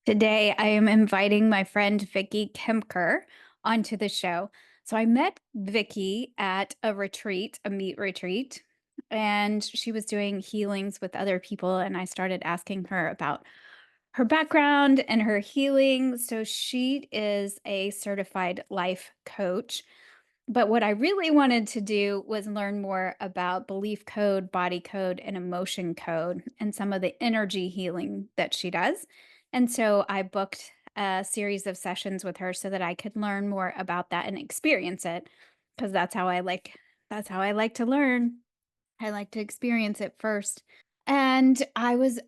Today, I am inviting my friend Vikki Kempker onto the show. So I met Vikki at a retreat, a meat retreat, and she was doing healings with other people. And I started asking her about her background and her healing. So she is a certified life coach. But what I really wanted to do was learn more about belief code, body code, and emotion code, and some of the energy healing that she does. And so I booked a series of sessions with her so that I could learn more about that and experience it, because that's how I like to learn. I like to experience it first. And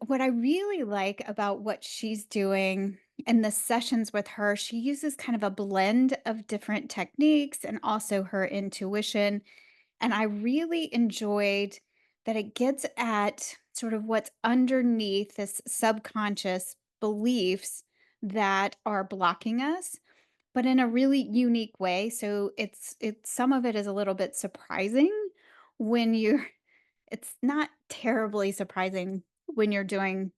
what I really like about what she's doing in the sessions with her, she uses kind of a blend of different techniques and also her intuition. And I really enjoyed that it gets at sort of what's underneath this subconscious beliefs that are blocking us, but in a really unique way. So it's some of it is a little bit surprising when you're it's not terribly surprising when you're doing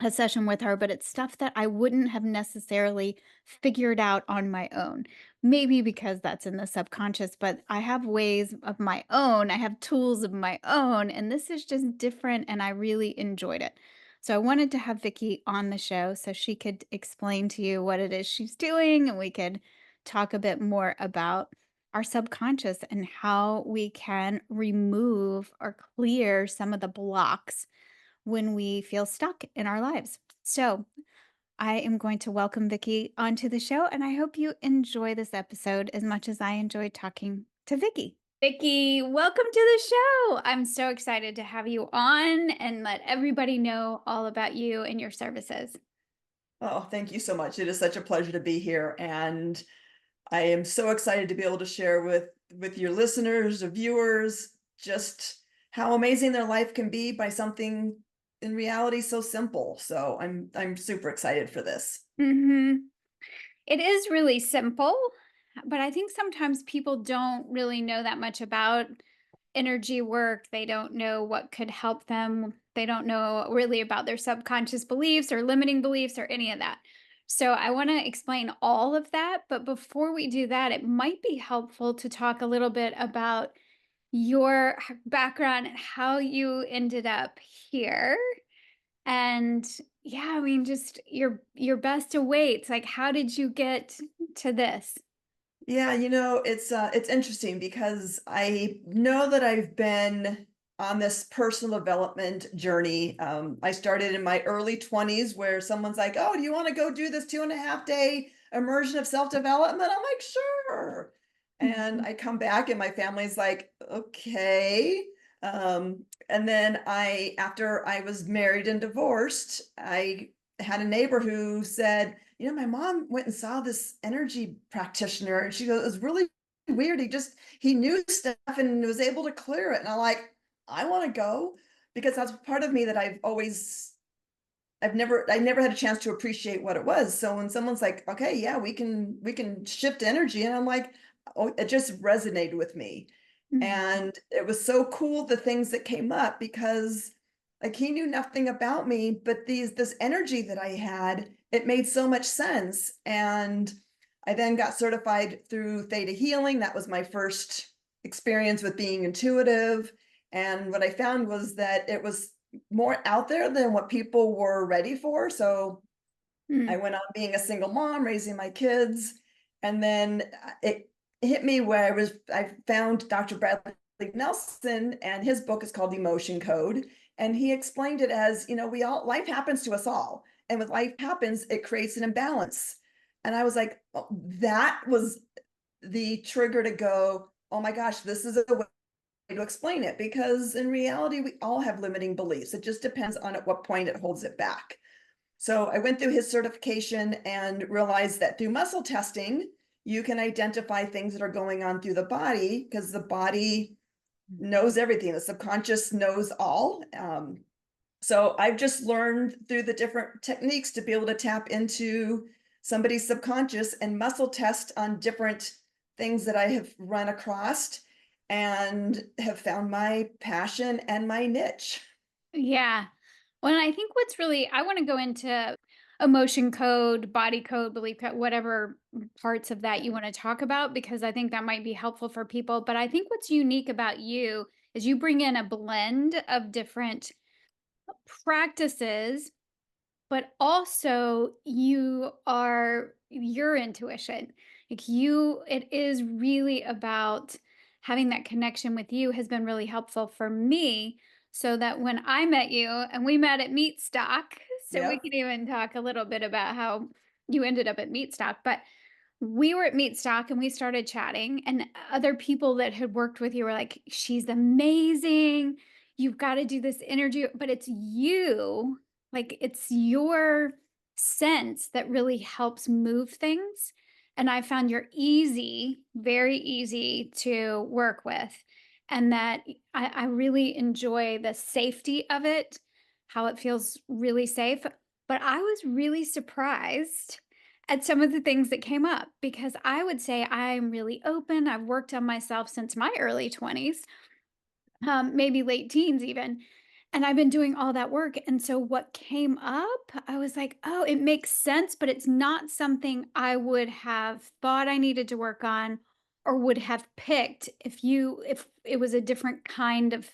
a session with her, but it's stuff that I wouldn't have necessarily figured out on my own. Maybe because that's in the subconscious, but I have ways of my own. I have tools of my own, and this is just different, and I really enjoyed it. So I wanted to have Vikki on the show so she could explain to you what it is she's doing, and we could talk a bit more about our subconscious and how we can remove or clear some of the blocks when we feel stuck in our lives. So, I am going to welcome Vikki onto the show, and I hope you enjoy this episode as much as I enjoyed talking to Vikki. Vikki, welcome to the show. I'm so excited to have you on and let everybody know all about you and your services. Oh, thank you so much. It is such a pleasure to be here, and I am so excited to be able to share with your listeners or viewers just how amazing their life can be by something in reality so simple. So I'm super excited for this. hmm It is really simple, but I think sometimes people don't really know that much about energy work. They don't know what could help them. They don't know really about their subconscious beliefs or limiting beliefs or any of that. So I want to explain all of that. But before we do that, it might be helpful to talk a little bit about your background and how you ended up here. And yeah, I mean, just your best awaits. Like, how did you get to this? Yeah, it's interesting because I know that I've been on this personal development journey. I started in my early 20s where someone's like, "Oh, do you want to go do this 2.5 day immersion of self-development?" I'm like, "Sure." And Mhm. I come back and my family's like, "Okay." And then after I was married and divorced, I had a neighbor who said, my mom went and saw this energy practitioner, and she goes, it was really weird. He knew stuff and was able to clear it. And I'm like, I want to go because that's part of me that I never had a chance to appreciate what it was. So when someone's like, okay, yeah, we can shift energy. And I'm like, oh, it just resonated with me. Mhm. And it was so cool, the things that came up, because like he knew nothing about me, but this energy that I had, it made so much sense. And I then got certified through Theta Healing. That was my first experience with being intuitive. And what I found was that it was more out there than what people were ready for. So I Mm. went on being a single mom, raising my kids. And then it hit me where I found Dr. Bradley Nelson, and his book is called Emotion Code. And he explained it as, life happens to us all. And when life happens, it creates an imbalance. And I was like, oh, that was the trigger to go, oh my gosh, this is a way to explain it, because in reality, we all have limiting beliefs. It just depends on at what point it holds it back. So I went through his certification and realized that through muscle testing, you can identify things that are going on through the body, because the body knows everything. The subconscious knows all. So I've just learned through the different techniques to be able to tap into somebody's subconscious and muscle test on different things that I have run across and have found my passion and my niche. Yeah. Well, and I think what's really, I want to go into emotion code, body code, belief code, whatever parts of that you want to talk about, because I think that might be helpful for people. But I think what's unique about you is you bring in a blend of different practices, but also you are your intuition. Like it is really about having that connection with you has been really helpful for me, so that when I met you and we met at Meat Stock, so we Yep. can even talk a little bit about how you ended up at Meat Stock. But we were at Meat Stock and we started chatting, and other people that had worked with you were like, "She's amazing. You've got to do this energy." But it's you, like it's your sense that really helps move things. And I found you're easy, very easy to work with. And that I really enjoy the safety of it, how it feels really safe. But I was really surprised at some of the things that came up, because I would say I'm really open. I've worked on myself since my early 20s, maybe late teens even. And I've been doing all that work. And so what came up, I was like, oh, it makes sense, but it's not something I would have thought I needed to work on or would have picked if it was a different kind of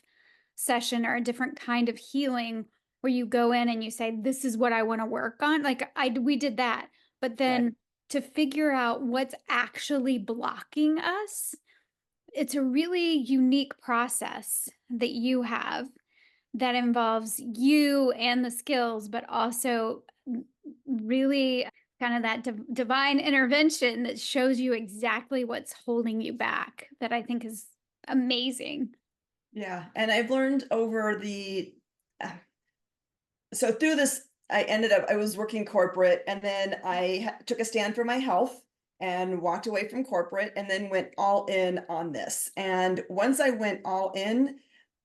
session or a different kind of healing, where you go in and you say, this is what I want to work on. Like we did that. But Right. then to figure out what's actually blocking us, it's a really unique process that you have that involves you and the skills, but also really kind of that divine intervention that shows you exactly what's holding you back, that I think is amazing. Yeah. And I've learned over uh, so through this, I was working corporate, and then took a stand for my health and walked away from corporate and then went all in on this. And once I went all in,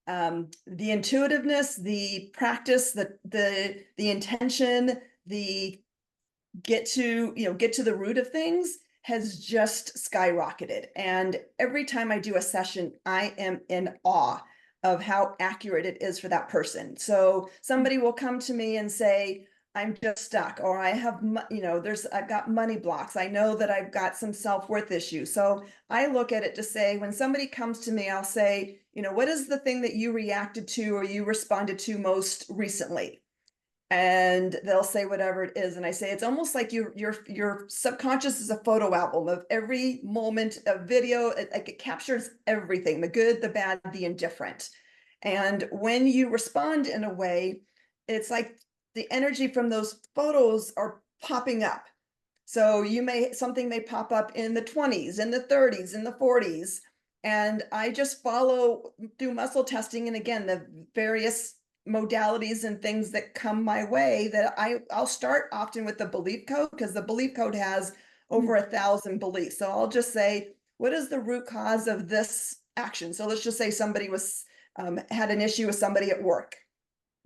the intuitiveness, the practice, the intention, the get to the root of things has just skyrocketed. And every time I do a session, I am in awe of how accurate it is for that person. So somebody will come to me and say, I'm just stuck, or I have, I've got money blocks. I know that I've got some self-worth issues. So I look at it to say, when somebody comes to me, I'll say, what is the thing that you reacted to or you responded to most recently? And they'll say whatever it is, and I say it's almost like your subconscious is a photo album of every moment of video. Like it captures everything, the good, the bad, the indifferent. And when you respond in a way, it's like the energy from those photos are popping up. So something may pop up in the 20s, in the 30s, in the 40s. And I just follow through muscle testing. And again, the various modalities and things that come my way, that I'll start often with the belief code, because the belief code has over 1,000 beliefs. So I'll just say, what is the root cause of this action? So let's just say somebody had an issue with somebody at work,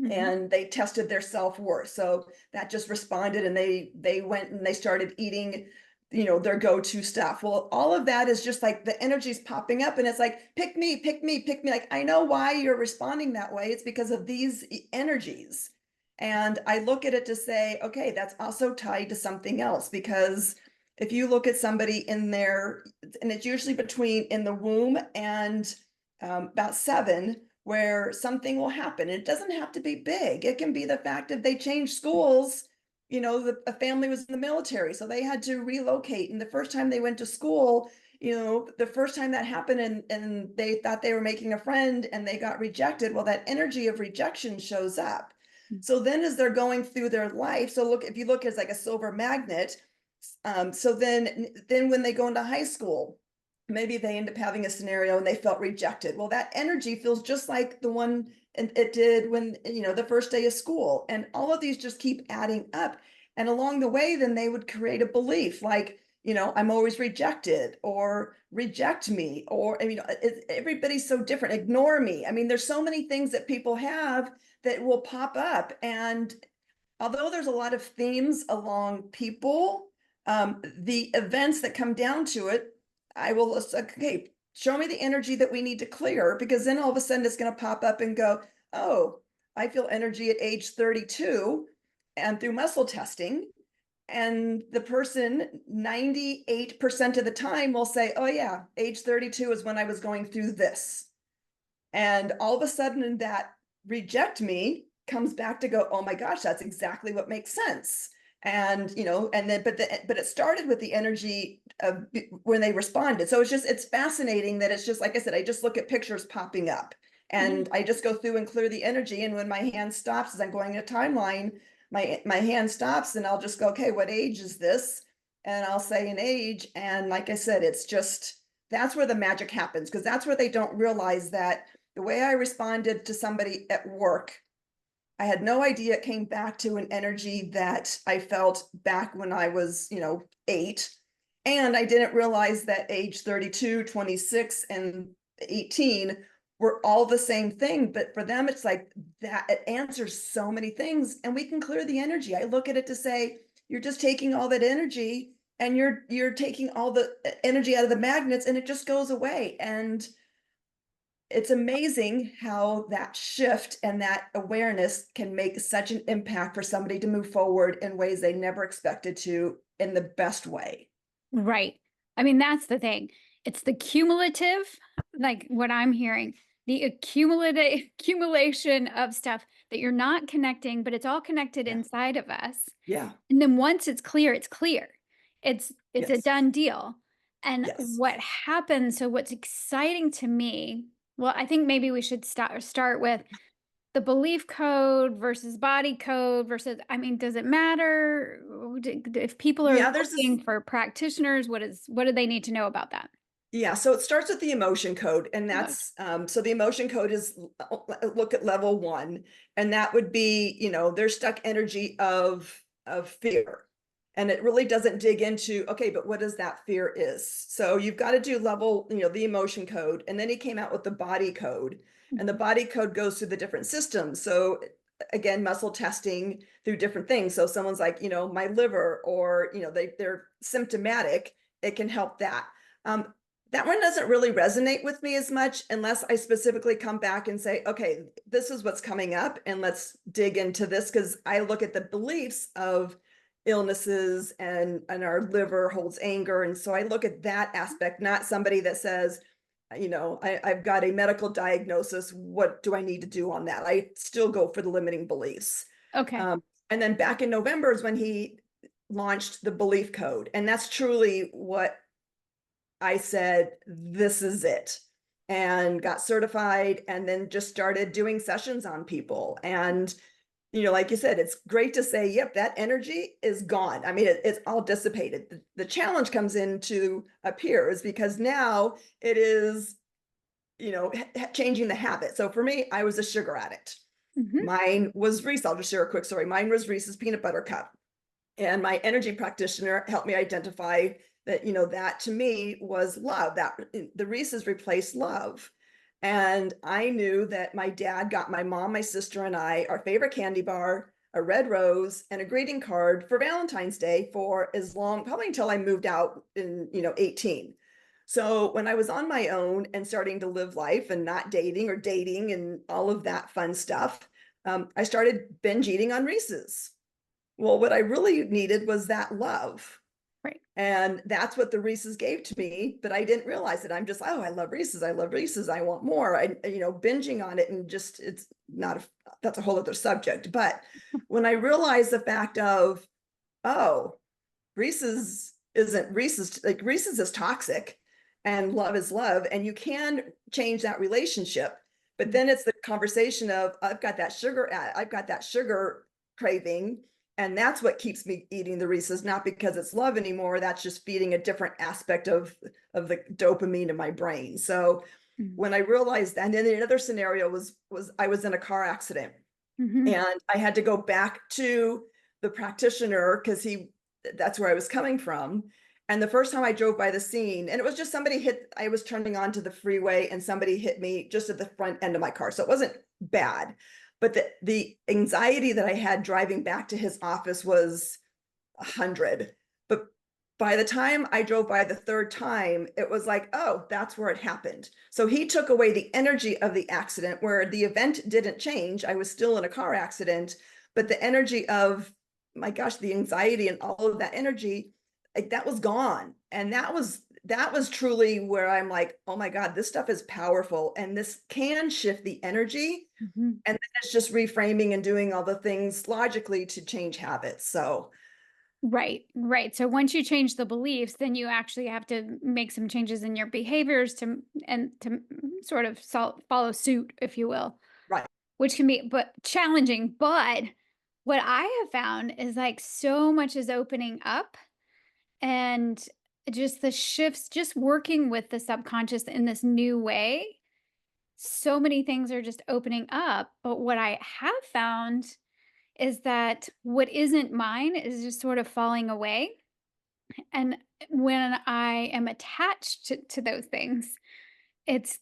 Mhm. and they tested their self-worth, so that just responded, and they went and they started eating their go-to stuff. Well, all of that is just like the energy's popping up, and it's like, pick me, pick me, pick me. Like, I know why you're responding that way. It's because of these energies. And I look at it to say, okay, that's also tied to something else, because if you look at somebody in there, and it's usually between in the womb and about 7, where something will happen. It doesn't have to be big. It can be the fact that they changed schools. A family was in the military, so they had to relocate. And the first time they went to school, the first time that happened, and they thought they were making a friend and they got rejected. Well, that energy of rejection shows up. So then as they're going through their life, so look, if you look as like a silver magnet, so then when they go into high school, maybe they end up having a scenario and they felt rejected. Well, that energy feels just like the one it did when, the first day of school. And all of these just keep adding up. And along the way, then they would create a belief like, I'm always rejected, or reject me, or, everybody's so different, ignore me. I mean, there's so many things that people have that will pop up. And although there's a lot of themes along people, the events that come down to it, I will say, okay, show me the energy that we need to clear, because then all of a sudden it's going to pop up and go, oh, I feel energy at age 32. and through muscle testing. And the person 98% of the time will say, oh yeah, age 32 is when I was going through this. And all of a sudden that reject me comes back to go, oh my gosh, that's exactly what makes sense. And and then but it started with the energy of when they responded. So it's fascinating that it's just like I said, I just look at pictures popping up Yeah. and I just go through and clear the energy. And when my hand stops as I'm going in a timeline, my hand stops and I'll just go, okay, what age is this? And I'll say an age. And like I said, it's just that's where the magic happens, because that's where they don't realize that the way I responded to somebody at work, I had no idea it came back to an energy that I felt back when I was, 8. And I didn't realize that age 32, 26, and 18 were all the same thing. But for them, it's like that it answers so many things and we can clear the energy. I look at it to say, you're just taking all that energy and you're taking all the energy out of the magnets and it just goes away. And it's amazing how that shift and that awareness can make such an impact for somebody to move forward in ways they never expected to in the best way. Right. I mean, that's the thing. It's the cumulative, like what I'm hearing, the accumulative accumulation of stuff that you're not connecting, but it's all connected Yeah. inside of us. Yeah. And then once it's clear, it's clear. It's a Yes. done deal. And Yes. what happens, so what's exciting to me, well, I think maybe we should start with the belief code versus body code versus, I mean, does it matter if people are Yeah, there's this looking for practitioners? What do they need to know about that? Yeah, so it starts with the emotion code, and Emotion. that's so the emotion code is look at level 1, and that would be, their stuck energy of fear. And it really doesn't dig into, okay, but what does that fear is? So you've got to do level, the emotion code, and then he came out with the body code. And the Mhm. body code goes through the different systems. So again, muscle testing through different things. So someone's like, my liver, or they're symptomatic, it can help that. That one doesn't really resonate with me as much unless I specifically come back and say, okay, this is what's coming up and let's dig into this, because I look at the beliefs of illnesses and our liver holds anger. And so I look at that aspect, not somebody that says, I've got a medical diagnosis. What do I need to do on that? I still go for the limiting beliefs. Okay. And then back in November is when he launched the belief code. And that's truly what I said, this is it, and got certified and then just started doing sessions on people. And, like you said, it's great to say, yep, that energy is gone. I mean, it's all dissipated. The challenge comes into appears because now it is, changing the habit. So for me, I was a sugar addict. Hmm. Mine was Reese. I'll just share a quick story. Mine was Reese's peanut butter cup. And my energy practitioner helped me identify that, that to me was love, that the Reese's replaced love. And I knew that my dad got my mom, my sister, and I our favorite candy bar, a red rose, and a greeting card for Valentine's Day for as long, probably until I moved out in, 18. So when I was on my own and starting to live life and not dating or dating and all of that fun stuff, I started binge eating on Reese's. Well, what I really needed was that love. Right. And that's what the Reese's gave to me, but I didn't realize it. I'm just, oh, I love Reese's. I love Reese's. I want more. Binging on it and just, it's not, that's a whole other subject. But when I realized the fact of, oh, Reese's isn't Reese's, like Reese's is toxic and love is love. And you can change that relationship. But then it's the conversation of, I've got that sugar craving. And that's what keeps me eating the Reese's, not because it's love anymore. That's just feeding a different aspect of the dopamine in my brain. So when I realized that, and then another scenario was I was in a car accident Mm-hmm. and I had to go back to the practitioner because that's where I was coming from. And the first time I drove by the scene, and it was just I was turning onto the freeway and somebody hit me just at the front end of my car. So it wasn't bad, but the anxiety that I had driving back to his office was 100. But by the time I drove by the third time, it was like, oh, that's where it happened. So he took away the energy of the accident where the event didn't change. I was still in a car accident, but the energy of my gosh, the anxiety and all of that energy, like that was gone. And that was truly where I'm like, oh my God, this stuff is powerful and this can shift the energy. Mhm. And then it's just reframing and doing all the things logically to change habits. So Right, right. So once you change the beliefs, then you actually have to make some changes in your behaviors to sort of follow suit, if you will, right. which can be but challenging. But what I have found is like so much is opening up, and just the shifts, just working with the subconscious in this new way. So many things are just opening up. But what I have found is that what isn't mine is just sort of falling away. And when I am attached to those things, it's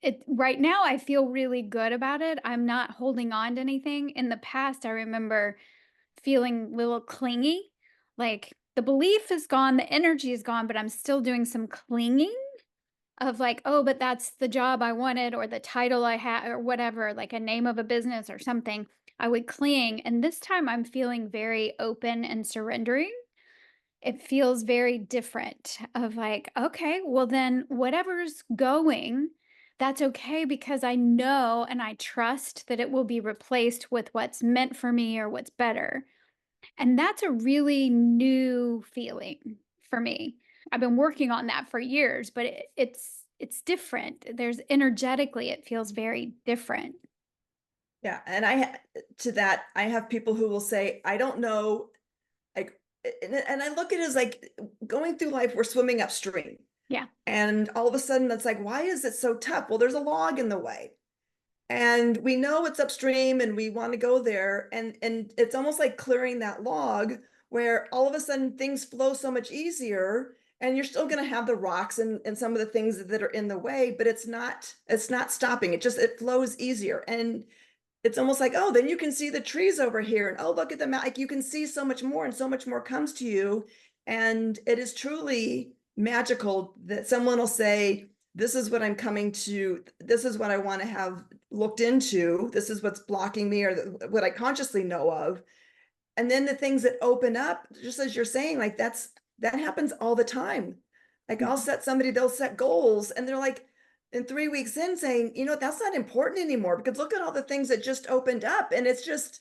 it right now I feel really good about it. I'm not holding on to anything. In the past, I remember feeling a little clingy. Like the belief is gone, the energy is gone, but I'm still doing some clinging of like, oh, but that's the job I wanted or the title I had or whatever, like a name of a business or something. I would cling. And this time I'm feeling very open and surrendering. It feels very different of like, okay, well then whatever's going, that's okay because I know and I trust that it will be replaced with what's meant for me or what's better. And that's a really new feeling for me. I've been working on that for years, but it's different. There's energetically it feels very different. Yeah. And to that, I have people who will say, I don't know, like, and I look at it as like going through life, we're swimming upstream. Yeah. And all of a sudden, it's like, why is it so tough? Well, there's a log in the way. And we know it's upstream and we want to go there. And it's almost like clearing that log where all of a sudden things flow so much easier. And you're still going to have the rocks and some of the things that are in the way, but it's not stopping. It flows easier. And it's almost like, oh, then you can see the trees over here, and oh, look at them. Like you can see so much more, and so much more comes to you. And it is truly magical that someone will say, this is what I'm coming to, this is what I want to have looked into, this is what's blocking me, or what I consciously know of. And then the things that open up, just as you're saying, like that happens all the time. Like Mhm. they'll set goals and they're like in 3 weeks in saying, that's not important anymore because look at all the things that just opened up. And it's just,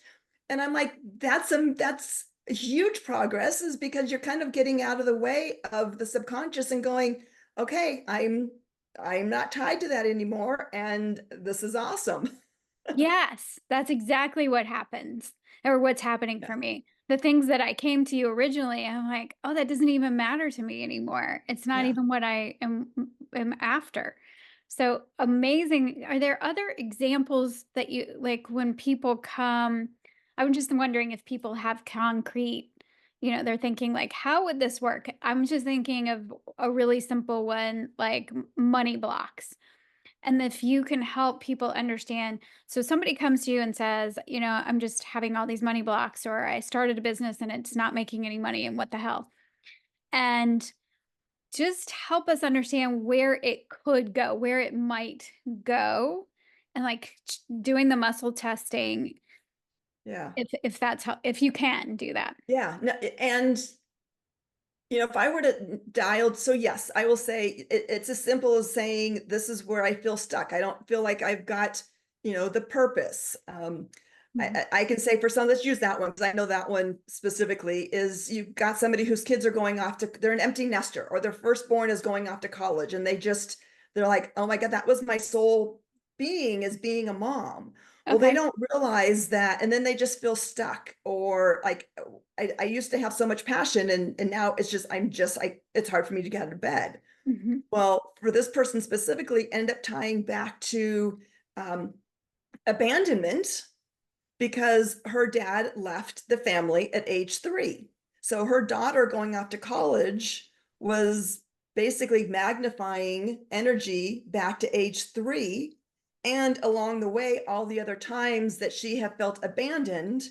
and I'm like, that's huge progress, is because you're kind of getting out of the way of the subconscious and going, okay, I'm not tied to that anymore. And this is awesome. Yes, that's exactly what happens or what's happening Yeah. for me. The things that I came to you originally, I'm like, "Oh, that doesn't even matter to me anymore. It's not Yeah. even what I am after." So amazing. Are there other examples that you like when people come? I'm just wondering if people have concrete, they're thinking like, "How would this work?" I'm just thinking of a really simple one like money blocks. And if you can help people understand, so somebody comes to you and says, I'm just having all these money blocks, or I started a business and it's not making any money, and what the hell? And just help us understand where it could go, where it might go, and like doing the muscle testing, Yeah. if that's how, if you can do that. Yeah. No, and if I were to dial, so yes, I will say it's as simple as saying, this is where I feel stuck. I don't feel like I've got, the purpose. Mhm. I can say for some, let's use that one because I know that one specifically is you've got somebody whose kids are going off to, they're an empty nester, or their firstborn is going off to college, and they're like, oh my God, that was my sole being, as being a mom. Well, they Okay. don't realize that, and then they just feel stuck, or like, I used to have so much passion, and now it's hard for me to get out of bed. Hmm. Well, for this person specifically, end up tying back to um, abandonment, because her dad left the family at age 3. So her daughter going off to college was basically magnifying energy back to age 3. And along the way, all the other times that she had felt abandoned,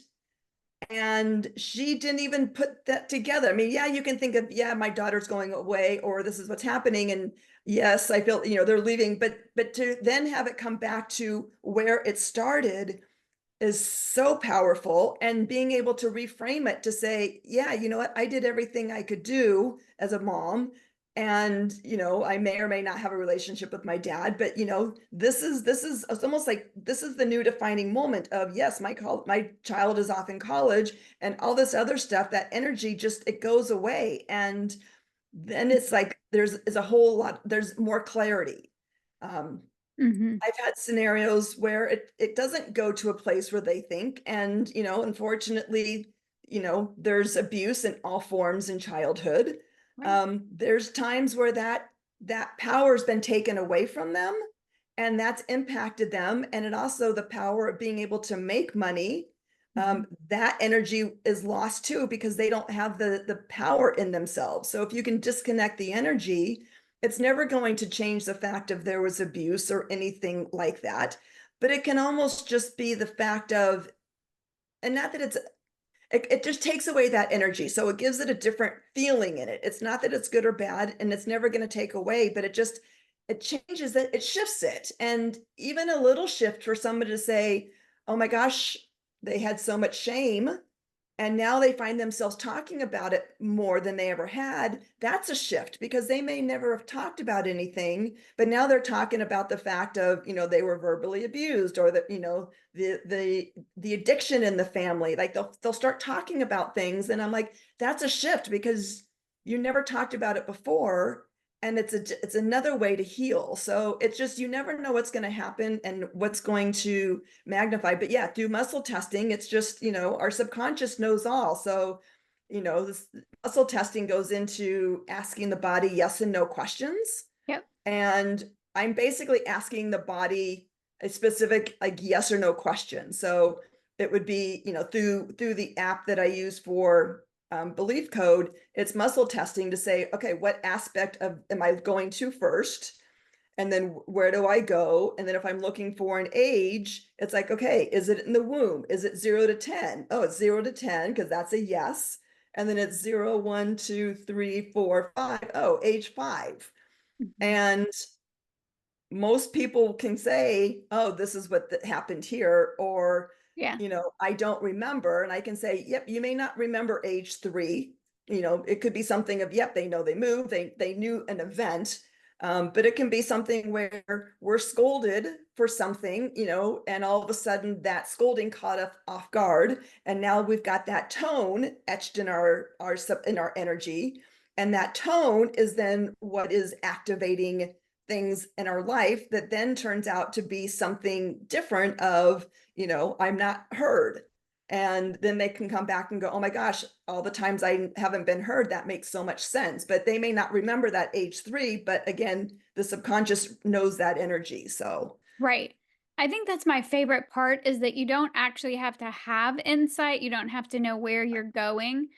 and she didn't even put that together. I mean, yeah, you can think of, yeah, my daughter's going away, or this is what's happening. And yes, I feel, they're leaving, but to then have it come back to where it started, is so powerful, and being able to reframe it to say, yeah, you know what, I did everything I could do as a mom. And, I may or may not have a relationship with my dad, but this is it's almost like this is the new defining moment of, yes, my child is off in college, and all this other stuff, that energy just, it goes away. And then it's like is a whole lot, there's more clarity. Um, Mhm. I've had scenarios where it doesn't go to a place where they think, and unfortunately, there's abuse in all forms in childhood. Right. There's times where that power's been taken away from them, and that's impacted them, and it also, the power of being able to make money, Mhm. that energy is lost too, because they don't have the power in themselves. So if you can disconnect the energy, it's never going to change the fact of there was abuse or anything like that. But it can almost just be the fact of, and not that it just takes away that energy. So it gives it a different feeling in it. It's not that it's good or bad, and it's never going to take away, but it changes it, it shifts it. And even a little shift for somebody to say, oh my gosh, they had so much shame, and now they find themselves talking about it more than they ever had. That's a shift, because they may never have talked about anything, but now they're talking about the fact of, they were verbally abused, or that, the addiction in the family. Like they'll start talking about things, and I'm like, that's a shift, because you never talked about it before, and it's another way to heal. So it's just, you never know what's going to happen and what's going to magnify. But yeah, through muscle testing, it's just, our subconscious knows all. So, this muscle testing goes into asking the body yes and no questions. Yep. And I'm basically asking the body a specific, like, yes or no question. So it would be, through the app that I use for belief code, it's muscle testing to say, okay, what aspect of am I going to first? And then where do I go? And then if I'm looking for an age, it's like, okay, is it in the womb? Is it 0 to 10? Oh, it's 0 to 10, because that's a yes. And then it's 0, 1, 2, 3, 4, 5. Oh, age 5. Mhm. And most people can say, oh, this is what happened here, or, Yeah. I don't remember. And I can say, yep, you may not remember age 3. It could be something of, yep, they know they moved, they knew an event. But it can be something where we're scolded for something, and all of a sudden that scolding caught us off guard, and now we've got that tone etched in our energy, and that tone is then what is activating things in our life, that then turns out to be something different of, I'm not heard. And then they can come back and go, oh my gosh, all the times I haven't been heard, that makes so much sense. But they may not remember that age 3, but again, the subconscious knows that energy. So Right. I think that's my favorite part is that you don't actually have to have insight. You don't have to know where you're going.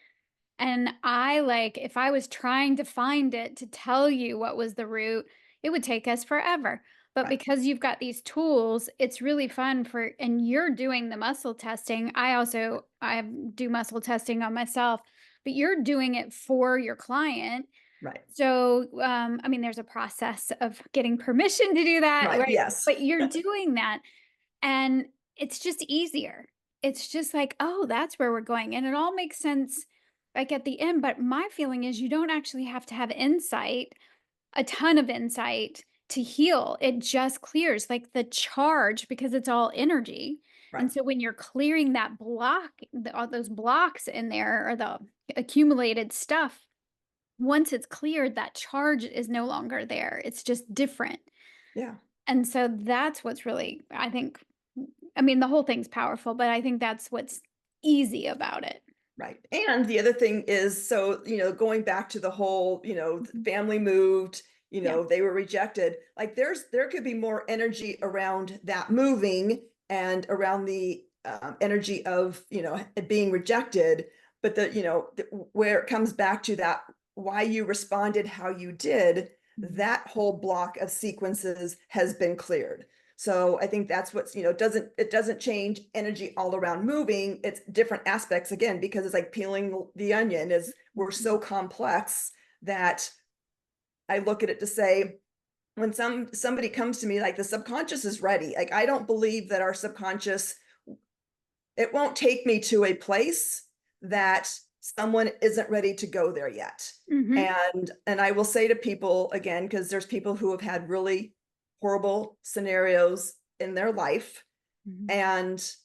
And I like, if I was trying to find it to tell you what was the root, it would take us forever. But right, because you've got these tools, it's really fun for, and you're doing the muscle testing. I do muscle testing on myself, but you're doing it for your client. right, So, I mean, there's a process of getting permission to do that, right, right? yes, But you're doing that, and it's just easier. It's just like, "Oh, that's where we're going," and it all makes sense, like, at the end, but my feeling is you don't actually have to have insight, a ton of insight to heal. It just clears, like, the charge because it's all energy, right, and so when you're clearing that block, all those blocks in there or the accumulated stuff, once it's cleared, that charge is no longer there. It's just different. yeah. And so that's what's really, I think, I mean, the whole thing's powerful, but I think that's what's easy about it. Right. And the other thing is, so, going back to the whole, Mhm. family moved, Yeah. they were rejected. Like there could be more energy around that moving, and around the energy of, it being rejected. But where it comes back to that, why you responded how you did, Mhm. that whole block of sequences has been cleared. So I think that's what's, it doesn't change energy all around moving. It's different aspects, again, because it's like peeling the onion. Is We're so Mhm. complex that I look at it to say, when somebody comes to me, like, the subconscious is ready. Like, I don't believe that our subconscious it won't take me to a place that someone isn't ready to go there yet. Mhm. And I will say to people again, because there's people who have had really horrible scenarios in their life, Mhm. and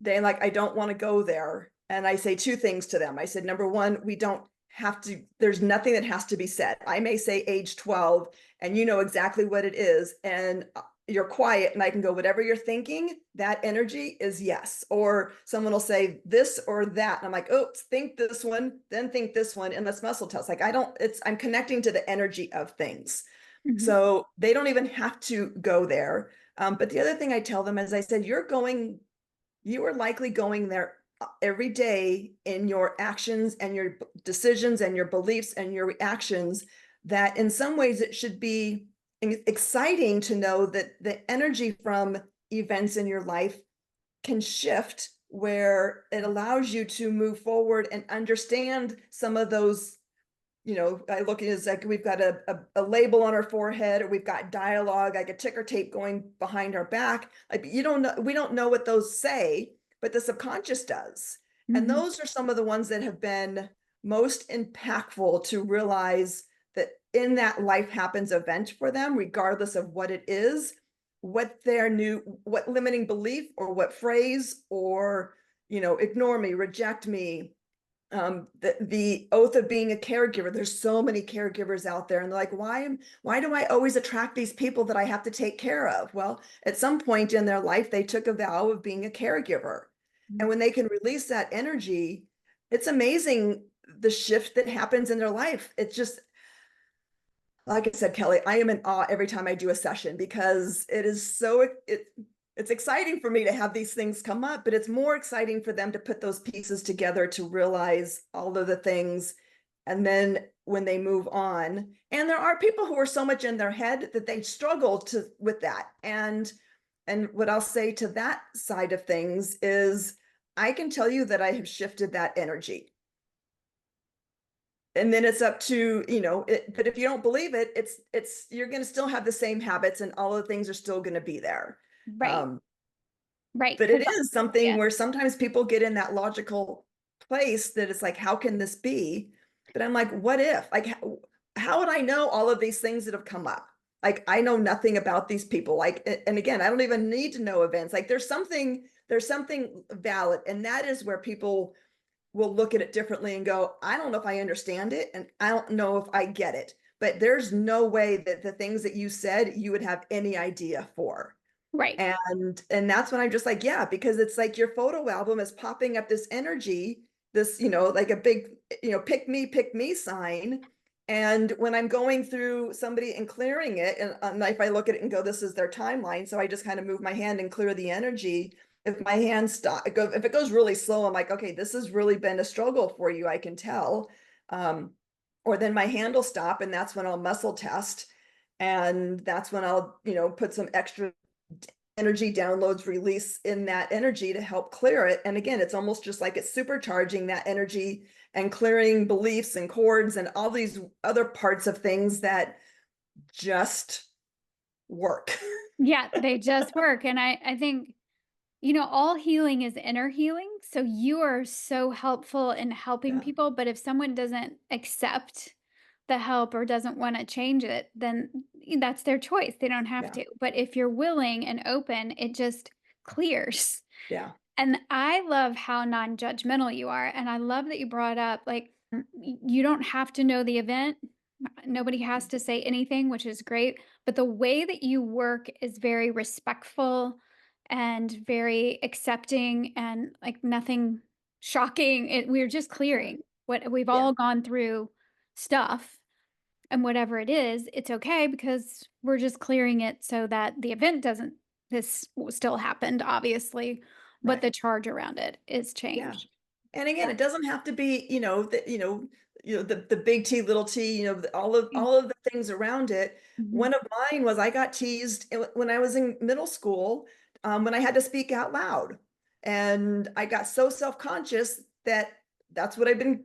they like, I don't want to go there. And I say two things to them. I said, number one, we don't have to, there's nothing that has to be said. I may say age 12 and you know exactly what it is. And you're quiet and I can go, whatever you're thinking, that energy is yes. Or someone will say this or that. And I'm like, oh, think this one, then think this one. And let's muscle test. Like, I'm connecting to the energy of things. Mhm. So they don't even have to go there. But the other thing I tell them is I said, you are likely going there every day in your actions and your decisions and your beliefs and your reactions, that in some ways it should be exciting to know that the energy from events in your life can shift, where it allows you to move forward and understand some of those. I look at it as like we've got a label on our forehead, or we've got dialogue, like a ticker tape going behind our back. Like you don't know, we don't know what those say, but the subconscious does. And Mhm. those are some of the ones that have been most impactful to realize that in that life happens event for them, regardless of what it is, what limiting belief or what phrase, or ignore me, reject me, the oath of being a caregiver. There's so many caregivers out there, and they're like, why do I always attract these people that I have to take care of? Well, at some point in their life they took a vow of being a caregiver, and when they can release that energy, it's amazing the shift that happens in their life. It's just, like I said, Kelly, I am in awe every time I do a session, because it's exciting for me to have these things come up, but it's more exciting for them to put those pieces together to realize all of the things. And then when they move on, and there are people who are so much in their head that they struggle with that. And what I'll say to that side of things is, I can tell you that I have shifted that energy. And then it's up to it, but if you don't believe it, it's you're going to still have the same habits, and all of the things are still going to be there. Right. um Right. but it Because is something where sometimes people get in that logical place that it's like, how can this be? But I'm like, what if, like, how would I know all of these things that have come up? Like, I know nothing about these people, like, and again, I don't even need to know events. Like, there's something valid, and that is where people will look at it differently and go, I don't know if I understand it, and I don't know if I get it, but there's no way that the things that you said you would have any idea for. right. And that's when I'm just like, yeah, because it's like your photo album is popping up this energy, this, like a big, pick me sign. And when I'm going through somebody and clearing it, and if I look at it and go, this is their timeline. So I just kind of move my hand and clear the energy. If my hand if it goes really slow, I'm like, okay, this has really been a struggle for you, I can tell. Um, or then my hand will stop, and that's when I'll muscle test. And that's when I'll, put some extra energy downloads release in that energy to help clear it. And again, it's almost just like it's supercharging that energy and clearing beliefs and cords and all these other parts of things that just work. Yeah, they just work, and I think, all healing is inner healing, so you are so helpful in helping Yeah, people, but if someone doesn't accept the help or doesn't wanna change it, then that's their choice, they don't have yeah, to, but if you're willing and open, it just clears. yeah, And I love how non-judgmental you are, and I love that you brought up, like, you don't have to know the event. Nobody has to say anything, which is great, but the way that you work is very respectful and very accepting and, like, nothing shocking. We're just yeah, clearing what we've yeah, all gone through stuff, and whatever it is, it's okay because we're just clearing it so that the event doesn't still happened, obviously, but right. the charge around it is Yeah. changed. And again, Yeah. it doesn't have to be, the big T, little T, all of the things around it. Mhm. One of mine was, I got teased when I was in middle school, when I had to speak out loud. And I got so self-conscious that that's what I've been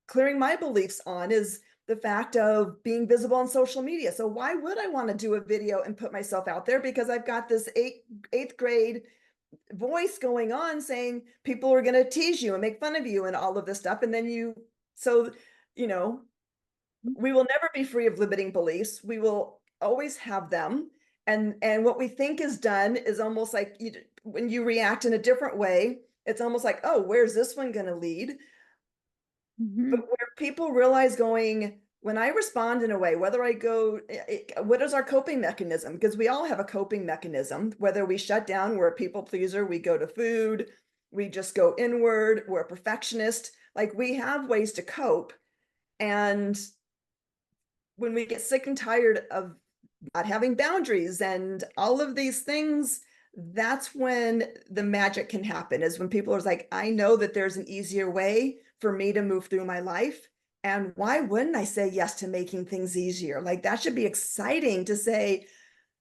clearing my beliefs on, is the fact of being visible on social media. So why would I want to do a video and put myself out there? Because I've got this eighth grade voice going on saying people are going to tease you and make fun of you and all of this stuff. And then so, you know, we will never be free of limiting beliefs. We will always have them. And what we think is done is almost like when you react in a different way, it's almost like, oh, where's this one going to lead? But Mhm. where people realize going, when I respond in a way, whether I go, what is our coping mechanism? Because we all have a coping mechanism, whether we shut down, we're a people pleaser, we go to food, we just go inward, we're a perfectionist. Like we have ways to cope. And when we get sick and tired of not having boundaries and all of these things, that's when the magic can happen, is when people are like, I know that there's an easier way for me to move through my life. And why wouldn't I say yes to making things easier? Like that should be exciting to say,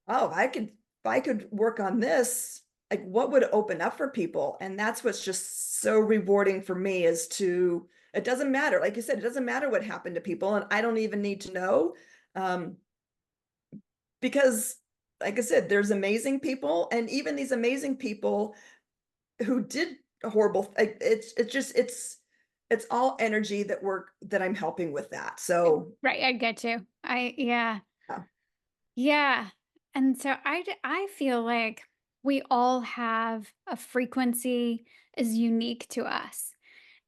oh, if I could work on this, like what would open up for people? And that's what's just so rewarding for me is to, it doesn't matter. Like you said, it doesn't matter what happened to people. And I don't even need to know. Um, because like I said, there's amazing people, and even these amazing people who did horrible, like it's all energy that I'm helping with that. So Right, I get you. Yeah. yeah, Yeah. And so I feel like we all have a frequency is unique to us.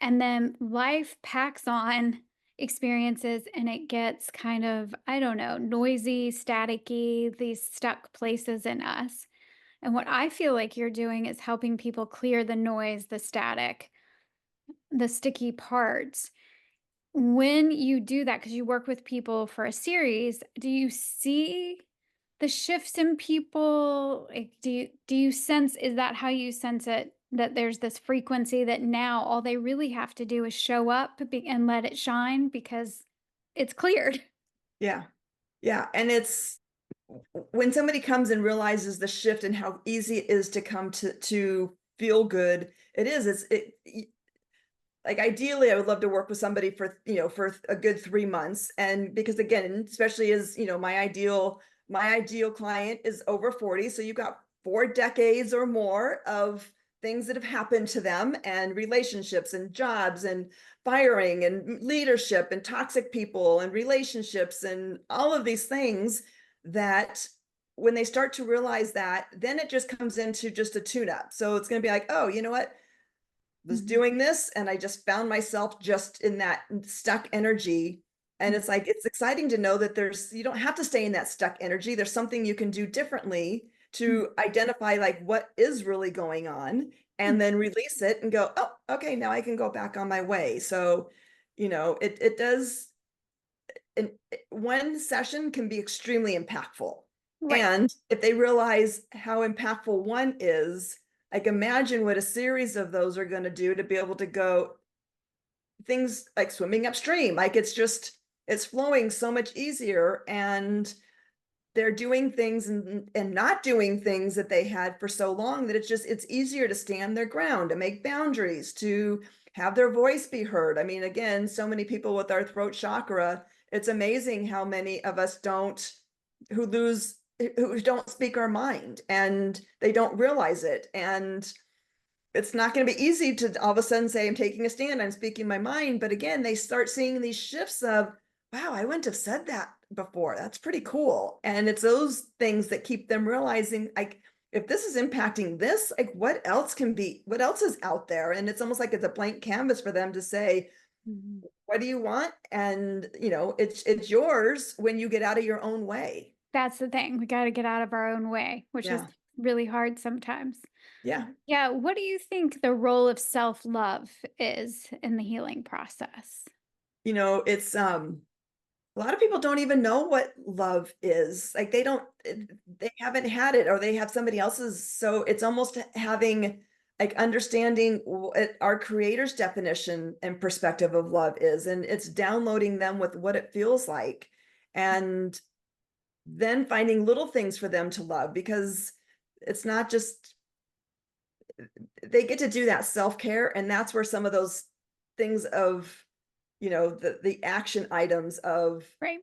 And then life packs on experiences and it gets kind of, I don't know, noisy, staticky, these stuck places in us. And what I feel like you're doing is helping people clear the noise, the static, the sticky parts. When you do that, because you work with people for a series, do you see the shifts in people? Like, do you sense, is that how you sense it? That there's this frequency that now all they really have to do is show up and let it shine because it's cleared. yeah, yeah. And it's when somebody comes and realizes the shift and how easy it is to come to feel good, it is. Like ideally I would love to work with somebody for for a good 3 months, and because again, especially as my ideal client is over 40, so you've got 4 decades or more of things that have happened to them, and relationships and jobs and firing and leadership and toxic people and relationships and all of these things that when they start to realize that, then it just comes into just a tune up. So it's going to be like, oh, you know what, was Mhm. doing this and I just found myself just in that stuck energy. And it's like, it's exciting to know that you don't have to stay in that stuck energy. There's something you can do differently Mhm. to identify like what is really going on, and then release it and go, oh, okay, now I can go back on my way. So, it does, and one session can be extremely impactful. Right. And if they realize how impactful one is, like imagine what a series of those are going to do to be able to go things like swimming upstream. Like it's flowing so much easier, and they're doing things and not doing things that they had for so long, that it's easier to stand their ground, to make boundaries, to have their voice be heard. I mean, again, so many people with our throat chakra, it's amazing how many of us who don't speak our mind, and they don't realize it. And it's not going to be easy to all of a sudden say, I'm taking a stand, I'm speaking my mind. But again, they start seeing these shifts of, wow, I wouldn't have said that before. That's pretty cool. And it's those things that keep them realizing, like, if this is impacting this, like, what else is out there? And it's almost like it's a blank canvas for them to say, Mhm. what do you want? And, it's yours when you get out of your own way. That's the thing. We got to get out of our own way, which is Yeah. really hard sometimes. Yeah. Yeah. What do you think the role of self love is in the healing process? It's, a lot of people don't even know what love is. Like they haven't had it, or they have somebody else's. So it's almost having, like, understanding what our creator's definition and perspective of love is. And it's downloading them with what it feels like. And then finding little things for them to love, because it's not just, they get to do that self-care. And that's where some of those things of the action items of Right.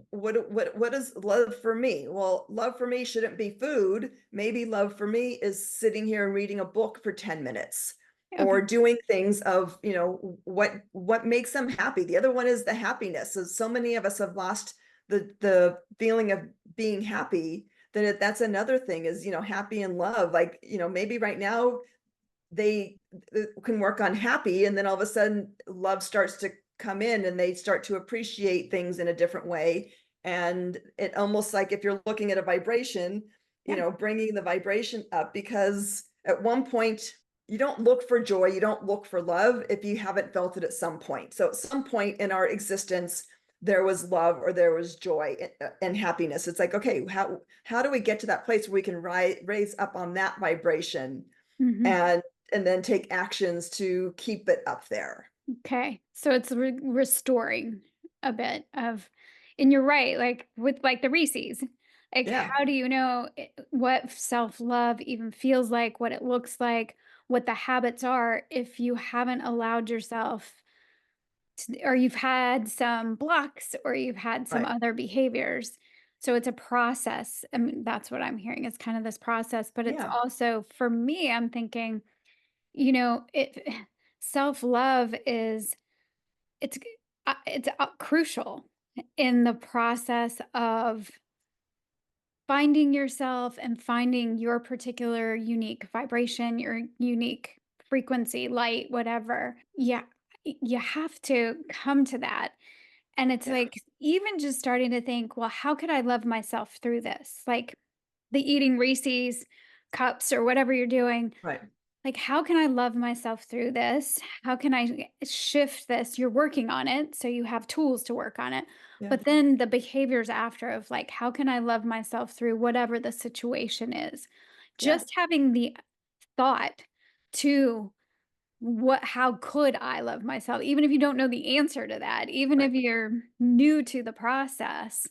what is love for me? Well, love for me shouldn't be food. Maybe love for me is sitting here and reading a book for 10 minutes Okay. or doing things of, what makes them happy. The other one is the happiness. So many of us have lost the feeling of being happy. That's another thing is, happy and love. Like, maybe right now they can work on happy, and then all of a sudden love starts to come in and they start to appreciate things in a different way. And it almost like if you're looking at a vibration, Yeah. bringing the vibration up, because at one point you don't look for joy, you don't look for love if you haven't felt it at some point. So at some point in our existence there was love or there was joy and happiness. It's like, okay, how do we get to that place where we can raise up on that vibration Hmm. and then take actions to keep it up there. Okay. So it's restoring a bit of, and you're right, like with like the Reese's, like Yeah, how do you know what self-love even feels like, what it looks like, what the habits are if you haven't allowed yourself or you've had some blocks or you've had some right. other behaviors. So it's a process. I mean, that's what I'm hearing is kind of this process, but it's Yeah, also for me, I'm thinking, it self-love is it's crucial in the process of finding yourself and finding your particular unique vibration, your unique frequency, light, whatever. Yeah, you have to come to that. And it's yeah, like even just starting to think, well, how could I love myself through this? Like the eating Reese's cups or whatever you're doing. right. Like, how can I love myself through this? How can I shift this? You're working on it, so you have tools to work on it. Yeah, But then the behaviors after of like, how can I love myself through whatever the situation is? yeah, Just having the thought to how could I love myself? Even if you don't know the answer to that, even if right. you're new to the process,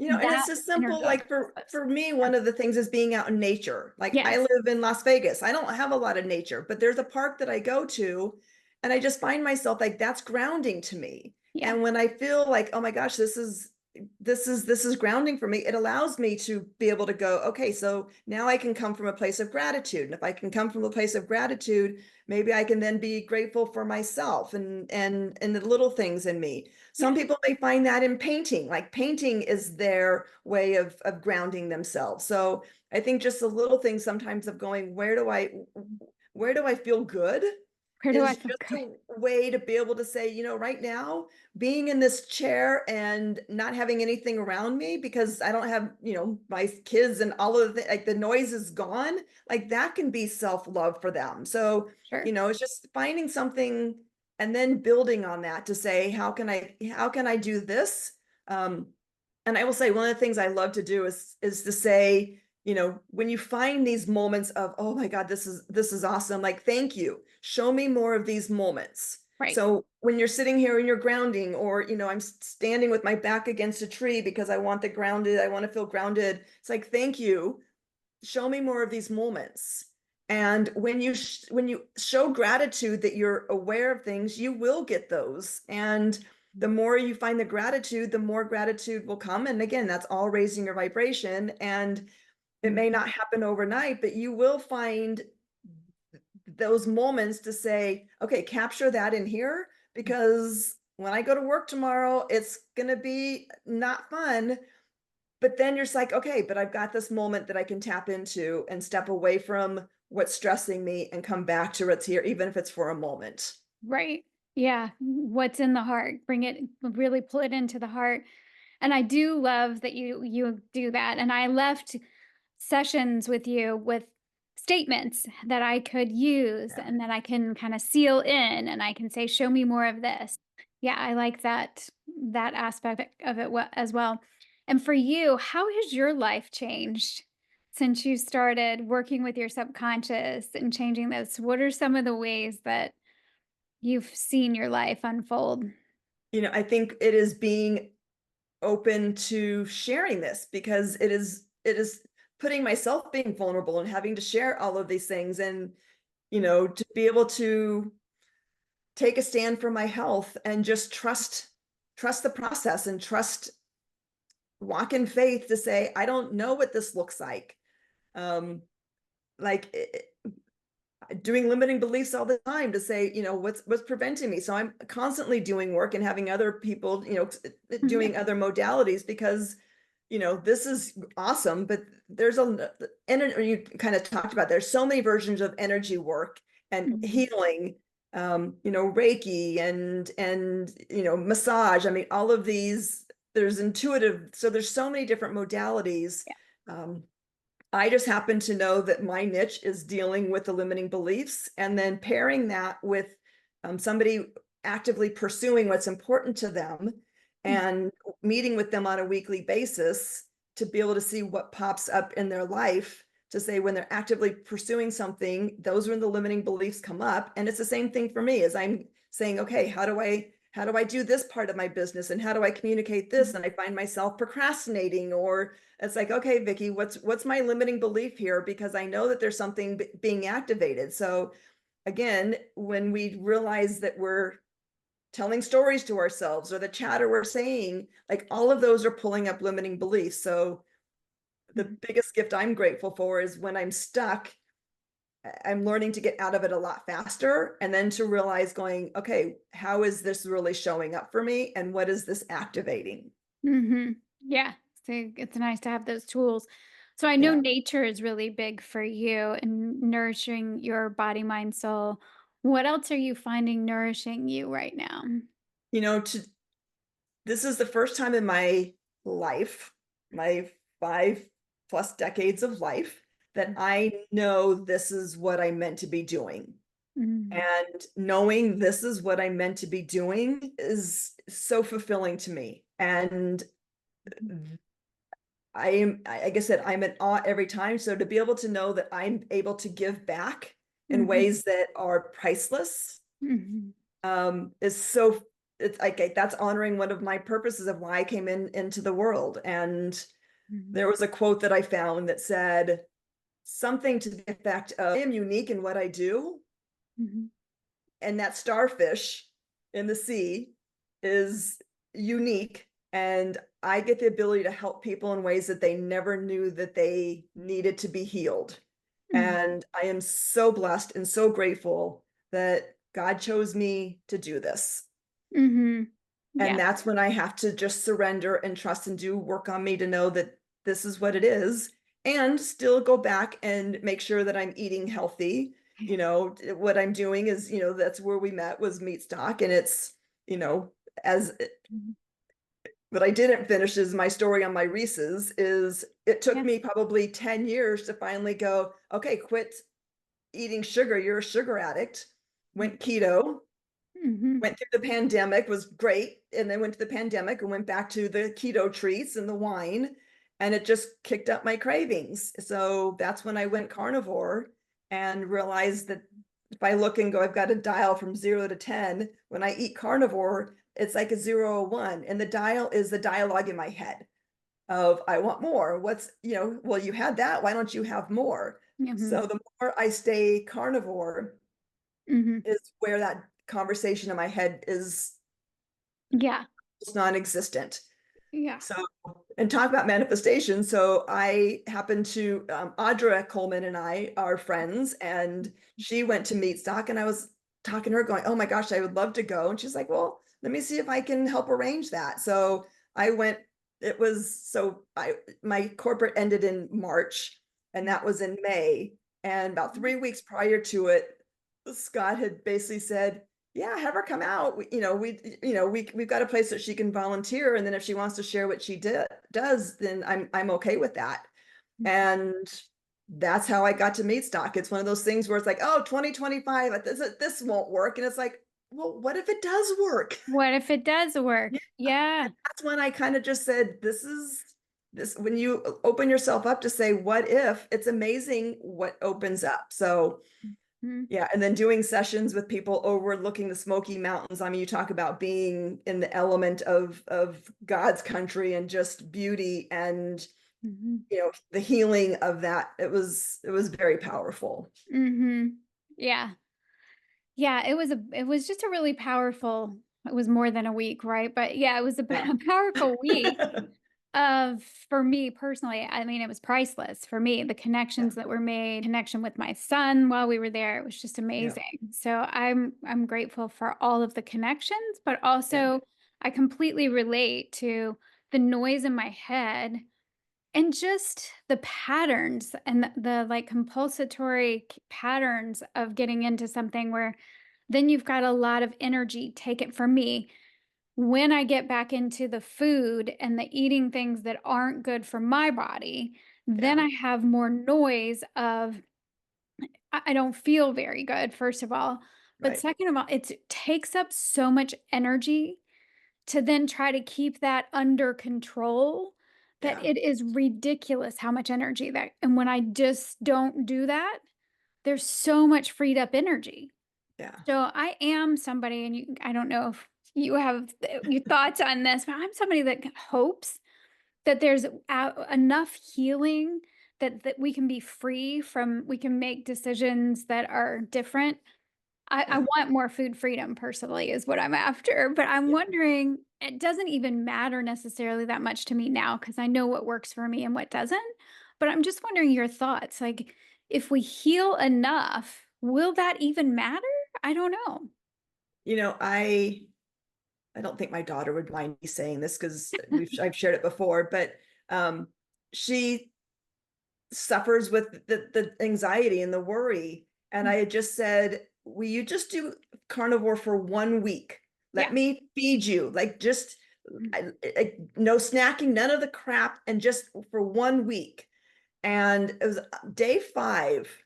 And it's that just inner simple, thought like for process. for me, one of the things is being out in nature. Like I Yes. live in Las Vegas. I don't have a lot of nature, but there's a park that I go to and I just find myself like that's grounding to me. Yeah. And when I feel like, oh my gosh, this is grounding for me, it allows me to be able to go, okay, so now I can come from a place of gratitude. And if I can come from a place of gratitude, maybe I can then be grateful for myself and the little things in me. Yeah. Some people may find that in painting, like painting is their way of grounding themselves. So I think just the little things sometimes of going, where do I feel good Where do I is feel just good? a way to be able to say, right now, being in this chair and not having anything around me because I don't have, my kids and all of the, like the noise is gone, like that can be self-love for them. So, Sure. it's just finding something and then building on that to say, how can I do this? Um, and I will say one of the things I love to do is to say, when you find these moments of, oh my God, this is awesome, like thank you, show me more of these moments. Right. So when you're sitting here and you're grounding, or I'm standing with my back against a tree because I want to feel grounded, it's like thank you, show me more of these moments. And when you show gratitude that you're aware of things, you will get those. And the more you find the gratitude, the more gratitude will come. And again, that's all raising your vibration. And it may Mhm. not happen overnight, but you will find those moments to say, okay, capture that in here, because when I go to work tomorrow, it's going to be not fun. But then you're just like, okay, but I've got this moment that I can tap into and step away from what's stressing me and come back to what's here, even if it's for a moment. Right. Yeah. What's in the heart? Bring it, really pull it into the heart. And I do love that you do that. And I left sessions with you with statements that I could use Yeah. and that I can kind of seal in and I can say, show me more of this. Yeah, I like that aspect of it as well. And for you, how has your life changed since you started working with your subconscious and changing this? What are some of the ways that you've seen your life unfold? I think it is being open to sharing this, because it is putting myself being vulnerable and having to share all of these things, and to be able take a stand for my health and just trust the process and walk in faith to say, I don't know what this looks like. Um, like doing limiting beliefs all the time to say, what's preventing me. So I'm constantly doing work and having other people, Yeah. doing other modalities because, this is awesome, but and you kind of talked about, there's so many versions of energy work and Mhm. healing, Reiki and, massage. I mean, all of these, there's intuitive. So there's so many different modalities. Yeah. Um, I just happen to know that my niche is dealing with the limiting beliefs and then pairing that with somebody actively pursuing what's important to them Mm. and meeting with them on a weekly basis to be able to see what pops up in their life to say when they're actively pursuing something, those are when the limiting beliefs come up. And it's the same thing for me as I'm saying, okay, how do I do this part of my business and how do I communicate this? And I find myself procrastinating, or it's like, okay, Vikki, what's my limiting belief here? Because I know that there's something being activated. So again, when we realize that we're telling stories to ourselves or the chatter we're saying, like all of those are pulling up limiting beliefs. So the Mhm. biggest gift I'm grateful for is when I'm stuck, I'm learning to get out of it a lot faster and then to realize going, okay, how is this really showing up for me? And what is this activating? Mhm. Yeah. So it's nice to have those tools. So I know Yeah. nature is really big for you and nourishing your body, mind, soul. What else are you finding nourishing you right now? You know, to This is the first time in my life, my 5+ decades of life, that I know this is what I'm meant to be doing. Mhm. And knowing this is what I'm meant to be doing is so fulfilling to me. And like I said, I'm in awe every time. So to be able to know that I'm able to give back in Mhm. ways that are priceless, Mhm. is so, it's like that's honoring one of my purposes of why I came into the world. And Mhm. there was a quote that I found that said something to the effect of, I am unique in what I do, Mhm. and that starfish in the sea is unique, and I get the ability to help people in ways that they never knew that they needed to be healed. Mhm. And I am so blessed and so grateful that God chose me to do this. Mhm. And Yeah. that's when I have to just surrender and trust and do work on me to know that this is what it is, and still go back and make sure that I'm eating healthy. What I'm doing is, that's where we met, was meat stock. And it's, you know, as Mhm. what I didn't finish is my story on my Reese's is it took Yeah. me probably 10 years to finally go, okay, quit eating sugar. You're a sugar addict. Went keto, Mhm. went through the pandemic, was great, and then went to the pandemic and went back to the keto treats and the wine, and it just kicked up my cravings. So that's when I went carnivore and realized that if I look and go, I've got a dial from 0 to 10. When I eat carnivore, it's like a 0 or 1, and the dial is the dialogue in my head of I want more. Well, you had that, why don't you have more? Mhm. So the more I stay carnivore Mhm. is where that conversation in my head is Yeah. non-existent. Yeah. So, and talk about manifestation. So I happened to, Audra Coleman and I are friends, and she went to Meat Stock, and I was talking to her going, oh my gosh, I would love to go. And she's like, well, let me see if I can help arrange that. So I went, my corporate ended in March, and that was in May. And about 3 weeks prior to it, Scott had basically said, yeah, have her come out. We've got a place that she can volunteer, and then if she wants to share what she does, then I'm okay with that. And that's how I got to Meat Stock. It's one of those things where it's like, oh, 2025, this won't work, and it's like, well, what if it does work? What if it does Yeah, work? Yeah. and that's when I kind of just said, this when you open yourself up to say, what if? It's amazing what opens up. So Mhm. yeah, and then doing sessions with people overlooking the Smoky Mountains. I mean, you talk about being in the element of God's country and just beauty and, Mhm. the healing of that. It was very powerful. Mhm. Yeah. Yeah, it was just a really powerful, it was more than a week, right? But yeah, it was a Yeah. powerful week of, for me personally, I mean, it was priceless for me. The Yeah. connections that were made, connection with my son while we were there, it was just Yeah. amazing. So I'm grateful for all of the connections, but Yeah. also I completely relate to the noise in my head and just the patterns and the like compulsory patterns of getting into something where then you've got a lot of energy taken for me when I get back into the food and the eating things that aren't good for my body, then Yeah. I have more noise of I don't feel very good, first of all. But Right. second of all, it takes up so much energy to then try to keep that under control that Yeah. it is ridiculous how much energy that, and when I just don't do that, there's so much freed up energy. Yeah. So I am somebody, and I don't know if you have your thoughts on this, but I'm somebody that hopes that there's enough healing that we can be free from, we can make decisions that are different. I Yeah. want more food freedom personally is what I'm after, but I'm Yeah. wondering, it doesn't even matter necessarily that much to me now because I know what works for me and what doesn't. But I'm just wondering your thoughts. Like, if we heal enough, will that even matter? I don't know. You know, I don't think my daughter would mind me saying this because I've shared it before, but um she suffers with the anxiety and the worry. And I had just said, will you just do carnivore for 1 week? Yeah. Let me feed you, like just no snacking, none of the crap, and just for 1 week. And it was day 5.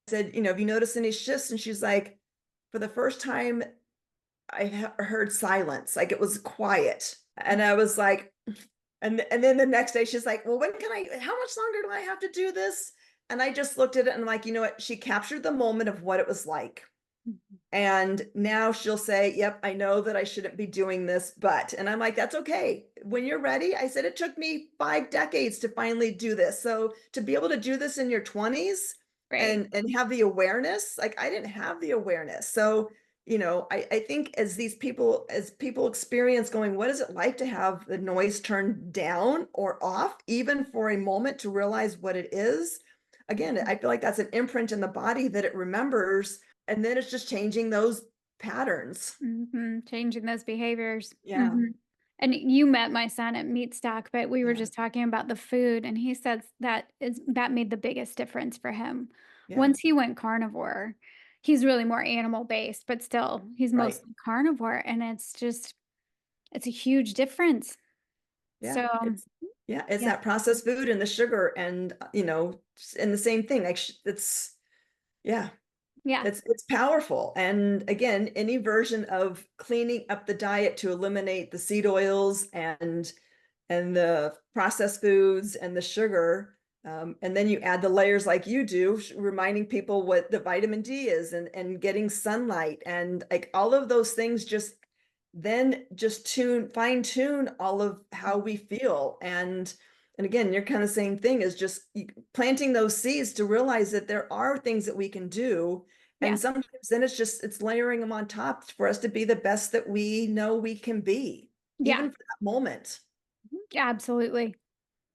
I said, have you noticed any shifts? And she's like, for the first time, I heard silence, like it was quiet. And I was like, and then the next day she's like, well, when can how much longer do I have to do this? And I just looked at it and I'm like, you know what? She captured the moment of what it was like. Mhm. And now she'll say, yep, I know that I shouldn't be doing this, but, and I'm like, that's okay. When you're ready, I said, it took me 5 decades to finally do this. So to be able to do this in your 20s Right. and have the awareness, like I didn't have the awareness. So, I think as people experience going, what is it like to have the noise turned down or off, even for a moment to realize what it is? Again, I feel like that's an imprint in the body that it remembers, and then it's just changing those patterns. Mhm, changing those behaviors. Yeah. Mhm. And you met my son at Meat Stock, but we were Yeah. just talking about the food, and he says that made the biggest difference for him. Yeah. Once he went carnivore, he's really more animal based, but still, he's Right. mostly carnivore, and it's a huge difference. Yeah. So, It's yeah, that processed food and the sugar and, and the same thing. Like it's, yeah, yeah, it's powerful. And again, any version of cleaning up the diet to eliminate the seed oils and the processed foods and the sugar. And then you add the layers like you do, reminding people what the vitamin D is and getting sunlight and like all of those things just fine tune all of how we feel. And again, you're kind of same thing is just planting those seeds to realize that there are things that we can do. yeah, And sometimes then it's layering them on top for us to be the best that we know we can be, yeah, even for that moment. absolutely.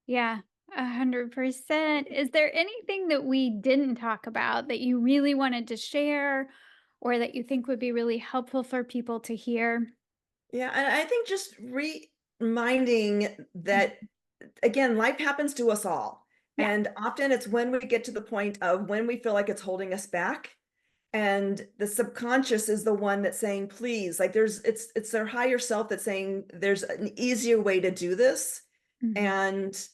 Yeah, 100%. Is there anything that we didn't talk about that you really wanted to share or that you think would be really helpful for people to hear? Yeah, and I think just reminding that again, life happens to us all. Yeah. And often it's when we get to the point of when we feel like it's holding us back. And the subconscious is the one that's saying, please, like it's their higher self that's saying there's an easier way to do this. Mhm. And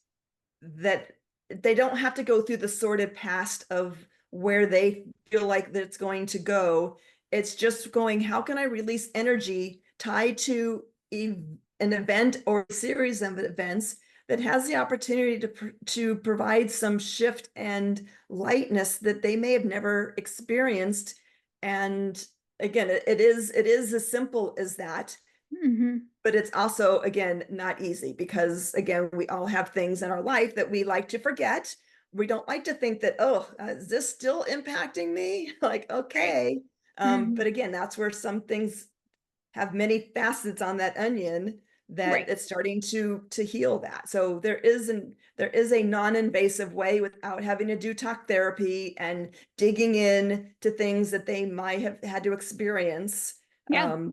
that they don't have to go through the sordid past of where they feel like that it's going to go. It's just going, how can I release energy tied to an event or a series of events that has the opportunity to provide some shift and lightness that they may have never experienced. And again, it is as simple as that, Mhm. but it's also again not easy because again we all have things in our life that we like to forget. We don't like to think that, oh, is this still impacting me? Like, Right. okay. But Mhm. again, that's where some things have many facets on that onion that Right. it's starting to heal that. So there is a non-invasive way without having to do talk therapy and digging in to things that they might have had to experience. Yeah.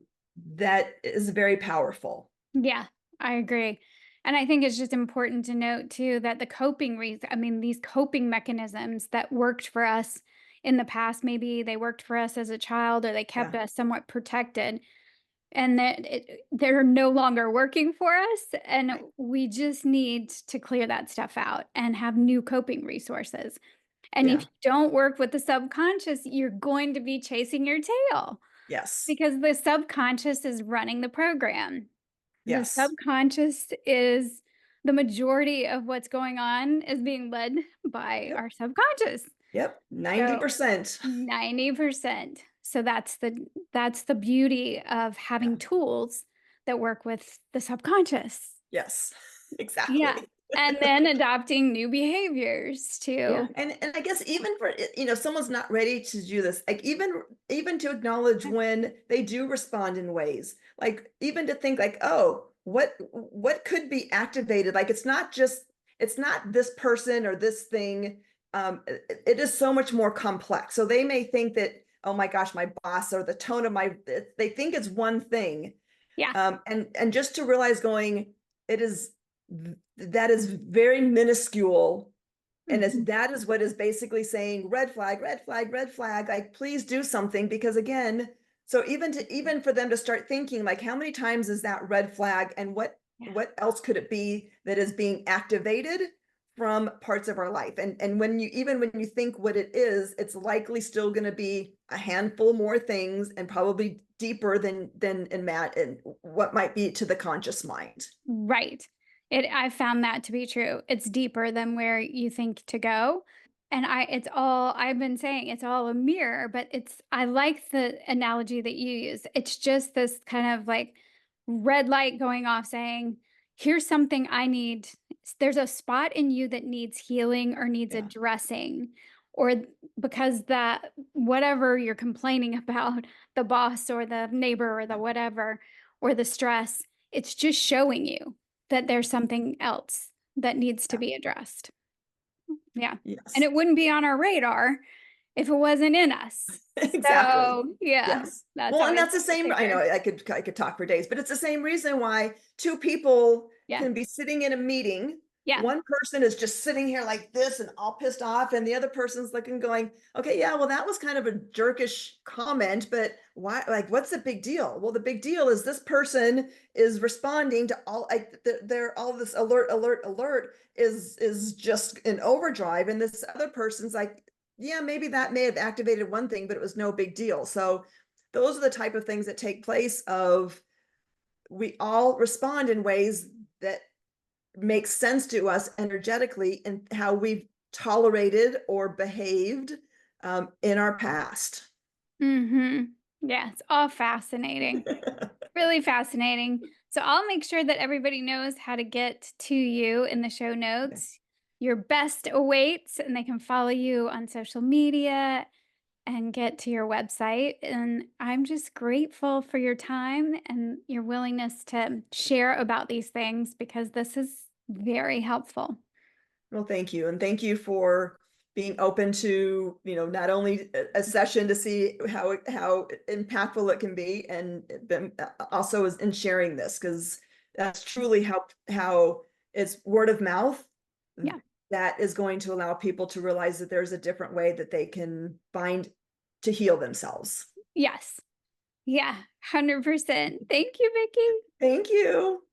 That is very powerful. Yeah, I agree. And I think it's just important to note too that the coping reason, I mean, these coping mechanisms that worked for us in the past, maybe they worked for us as a child or they kept Yeah, us somewhat protected, and they're no longer working for us. And right. we just need to clear that stuff out and have new coping resources. And if Yeah. you don't work with the subconscious, you're going to be chasing your tail Yes. because the subconscious is running the program. The Yes. subconscious is the majority of what's going on is being led by Yep. our subconscious. Yep. So 90%. 90%. So that's the beauty of Yeah. having tools that work with the subconscious. Yes. Yeah. Exactly. And then adopting new behaviors Yeah, too. and I guess even for someone's not ready to do this, like even to acknowledge when they do respond in ways, like even to think like, oh, what could be activated? Like it's not this person or this thing. It is so much more complex. So they may think that, oh my gosh, my boss or the tone of my, they think it's one thing, Yeah. and just to realize going, it is that is very minuscule, and Mhm. that is what is basically saying red flag, red flag, red flag, like please do something, because again, so even for them to start thinking like how many times is that red flag, and Yeah. what else could it be that is being activated from parts of our life, and when you even when you think what it is, it's likely still going to be a handful more things, and probably deeper than in Matt and what might be to the conscious mind. Right. I found that to be true. It's deeper than where you think to go. And I've been saying it's all a mirror, but I like the analogy that you use. It's just this kind of like red light going off saying, here's something I need. There's a spot in you that needs healing or needs Yeah. addressing, or because that whatever you're complaining about, the boss or the neighbor or the Yeah. whatever, or the stress, it's just showing you that there's something else that needs to Yeah. be addressed. Yeah. And Yes. it wouldn't be on our radar if it wasn't in us. Exactly. So, yeah, Yes. that's Well, and always that's the the same. I know kicker. I could talk for days, but it's the same reason why two people Yeah. can be sitting in a meeting. Yeah. One person is just sitting here like this and all pissed off, and the other person's looking, going, "Okay, yeah, well, that was kind of a jerkish comment, but why? Like, what's the big deal?" Well, the big deal is this person is responding to all like they're all this alert is just in overdrive, and this other person's like, yeah, maybe that may have activated one thing, but it was no big deal. So those are the type of things that take place of we all respond in ways that make sense to us energetically and how we've tolerated or behaved in our past. Mhm. Yeah, it's all fascinating. Really fascinating. So I'll make sure that everybody knows how to get to you in the show Okay. notes. Your best awaits, and they can follow you on social media and get to your website. And I'm just grateful for your time and your willingness to share about these things because this is very helpful. Well, thank you. And thank you for being open to, not only a session to see how impactful it can be, and then also is in sharing this, because that's truly how it's word of mouth Yeah. that is going to allow people to realize that there's a different way that they can find to heal themselves. Yes. Yeah. 100%. Thank you, Vicky. Thank you.